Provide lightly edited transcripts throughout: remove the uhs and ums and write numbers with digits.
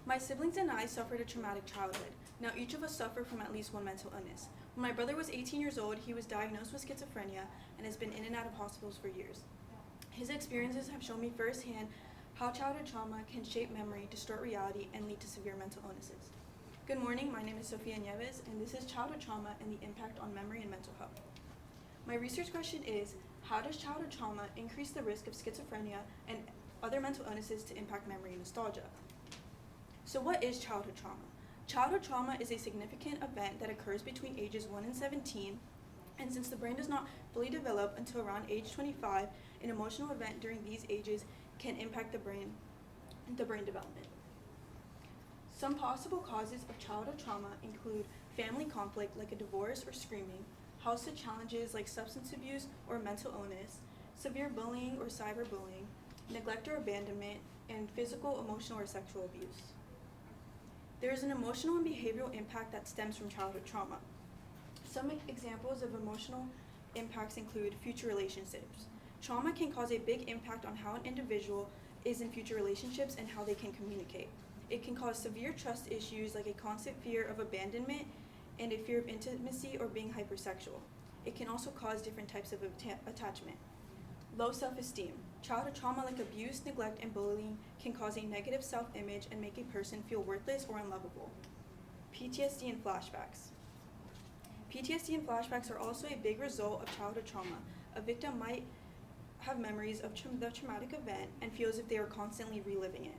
My siblings and I suffered a traumatic childhood. Now each of us suffer from at least one mental illness. When my brother was 18 years old, he was diagnosed with schizophrenia and has been in and out of hospitals for years. His experiences have shown me firsthand how childhood trauma can shape memory, distort reality, and lead to severe mental illnesses. Good morning, my name is Sofia Nieves, and this is childhood trauma and the impact on memory and mental health. My research question is, how does childhood trauma increase the risk of schizophrenia and other mental illnesses to impact memory and nostalgia? So what is childhood trauma? Childhood trauma is a significant event that occurs between ages 1 and 17, and since the brain does not fully develop until around age 25, an emotional event during these ages can impact the brain development. Some possible causes of childhood trauma include family conflict like a divorce or screaming, household challenges like substance abuse or mental illness, severe bullying or cyberbullying, neglect or abandonment, and physical, emotional, or sexual abuse. There is an emotional and behavioral impact that stems from childhood trauma. Some examples of emotional impacts include future relationships. Trauma can cause a big impact on how an individual is in future relationships and how they can communicate. It can cause severe trust issues like a constant fear of abandonment and a fear of intimacy or being hypersexual. It can also cause different types of attachment. Low self-esteem. Childhood trauma like abuse, neglect, and bullying can cause a negative self-image and make a person feel worthless or unlovable. PTSD and flashbacks. PTSD and flashbacks are also a big result of childhood trauma. A victim might have memories of the traumatic event and feel as if they are constantly reliving it.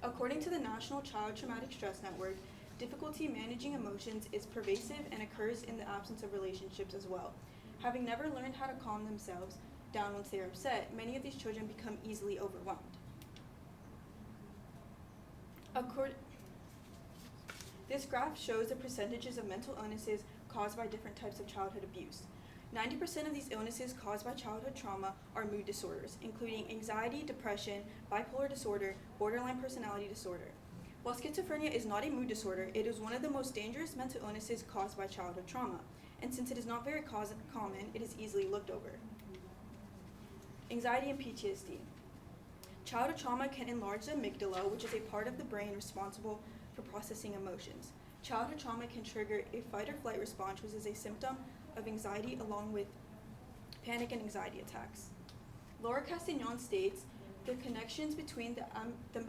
According to the National Child Traumatic Stress Network, difficulty managing emotions is pervasive and occurs in the absence of relationships as well. Having never learned how to calm themselves down once they are upset, many of these children become easily overwhelmed. This graph shows the percentages of mental illnesses caused by different types of childhood abuse. 90% of these illnesses caused by childhood trauma are mood disorders, including anxiety, depression, bipolar disorder, borderline personality disorder. While schizophrenia is not a mood disorder, it is one of the most dangerous mental illnesses caused by childhood trauma, and since it is not very common, it is easily looked over. Anxiety and PTSD. Childhood trauma can enlarge the amygdala, which is a part of the brain responsible for processing emotions. Childhood trauma can trigger a fight or flight response, which is a symptom of anxiety along with panic and anxiety attacks. Laura Castagnon states, the connections between the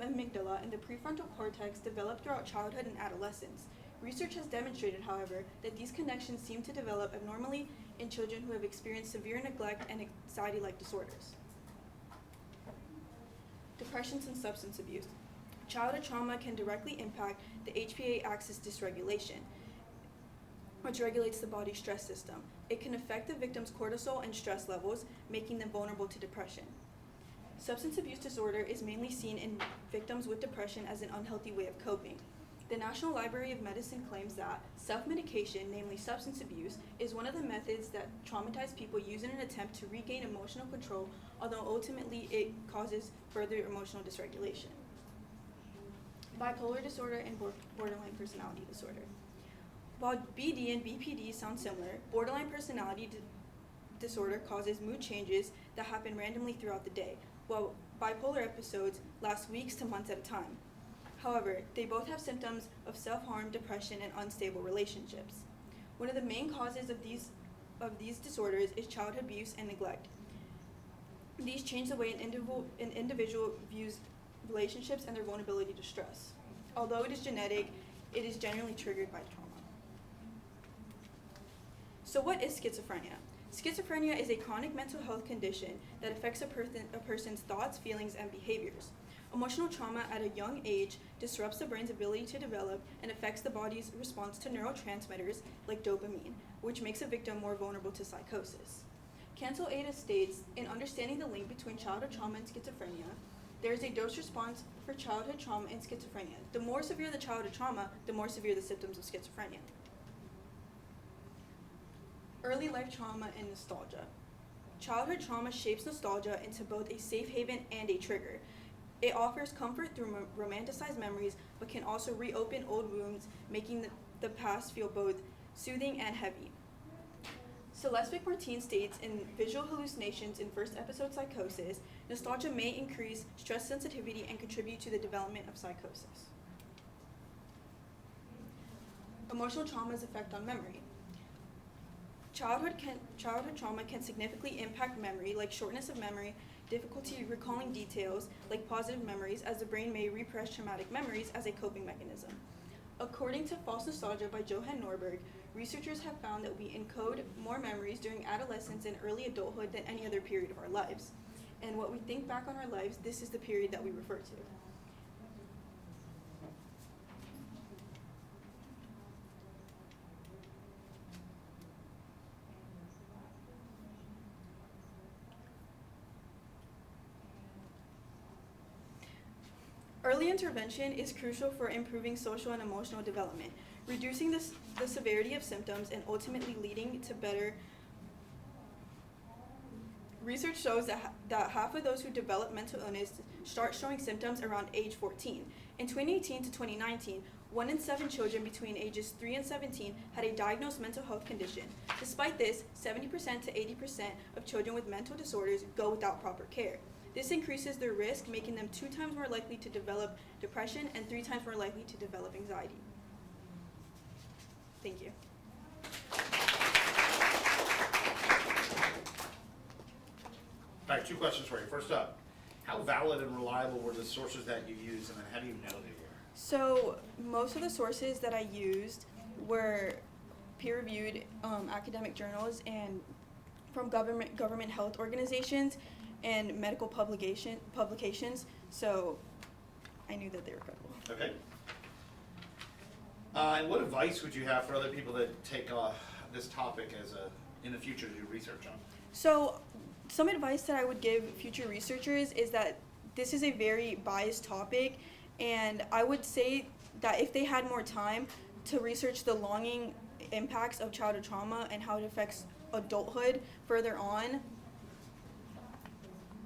amygdala and the prefrontal cortex develop throughout childhood and adolescence. Research has demonstrated, however, that these connections seem to develop abnormally in children who have experienced severe neglect and anxiety-like disorders. Depressions and substance abuse. Childhood trauma can directly impact the HPA axis dysregulation, which regulates the body's stress system. It can affect the victim's cortisol and stress levels, making them vulnerable to depression. Substance abuse disorder is mainly seen in victims with depression as an unhealthy way of coping. The National Library of Medicine claims that self-medication, namely substance abuse, is one of the methods that traumatized people use in an attempt to regain emotional control, although ultimately it causes further emotional dysregulation. Bipolar disorder and borderline personality disorder. While BD and BPD sound similar, borderline personality disorder causes mood changes that happen randomly throughout the day, while bipolar episodes last weeks to months at a time. However, they both have symptoms of self-harm, depression, and unstable relationships. One of the main causes of these disorders is childhood abuse and neglect. These change the way an individual views relationships and their vulnerability to stress. Although it is genetic, it is generally triggered by trauma. So what is schizophrenia? Schizophrenia is a chronic mental health condition that affects a person's thoughts, feelings, and behaviors. Emotional trauma at a young age disrupts the brain's ability to develop and affects the body's response to neurotransmitters like dopamine, which makes a victim more vulnerable to psychosis. Cancel Ada states, in understanding the link between childhood trauma and schizophrenia, there is a dose response for childhood trauma and schizophrenia. The more severe the childhood trauma, the more severe the symptoms of schizophrenia. Early life trauma and nostalgia. Childhood trauma shapes nostalgia into both a safe haven and a trigger. It offers comfort through romanticized memories, but can also reopen old wounds, making the past feel both soothing and heavy. Celeste Martin states in Visual Hallucinations in First Episode Psychosis, Nostalgia may increase stress sensitivity and contribute to the development of psychosis. Emotional trauma's effect on memory. Childhood trauma can significantly impact memory, like shortness of memory, difficulty recalling details, like positive memories, as the brain may repress traumatic memories as a coping mechanism. According to False Nostalgia by Johan Norberg, researchers have found that we encode more memories during adolescence and early adulthood than any other period of our lives. And what we think back on our lives, this is the period that we refer to. Early intervention is crucial for improving social and emotional development, reducing the severity of symptoms and ultimately leading to better. Research shows that half of those who develop mental illness start showing symptoms around age 14. In 2018 to 2019, 1 in 7 children between ages 3 and 17 had a diagnosed mental health condition. Despite this, 70% to 80% of children with mental disorders go without proper care. This increases their risk, making them 2 times more likely to develop depression and 3 times more likely to develop anxiety. Thank you. All right, 2 questions for you. First up, how valid and reliable were the sources that you used, and then how do you know they were? So most of the sources that I used were peer-reviewed academic journals and from government health organizations and medical publications. So I knew that they were credible. Okay. And what advice would you have for other people that take this topic in the future to do research on? So some advice that I would give future researchers is that this is a very biased topic, and I would say that if they had more time to research the longing impacts of childhood trauma and how it affects adulthood further on,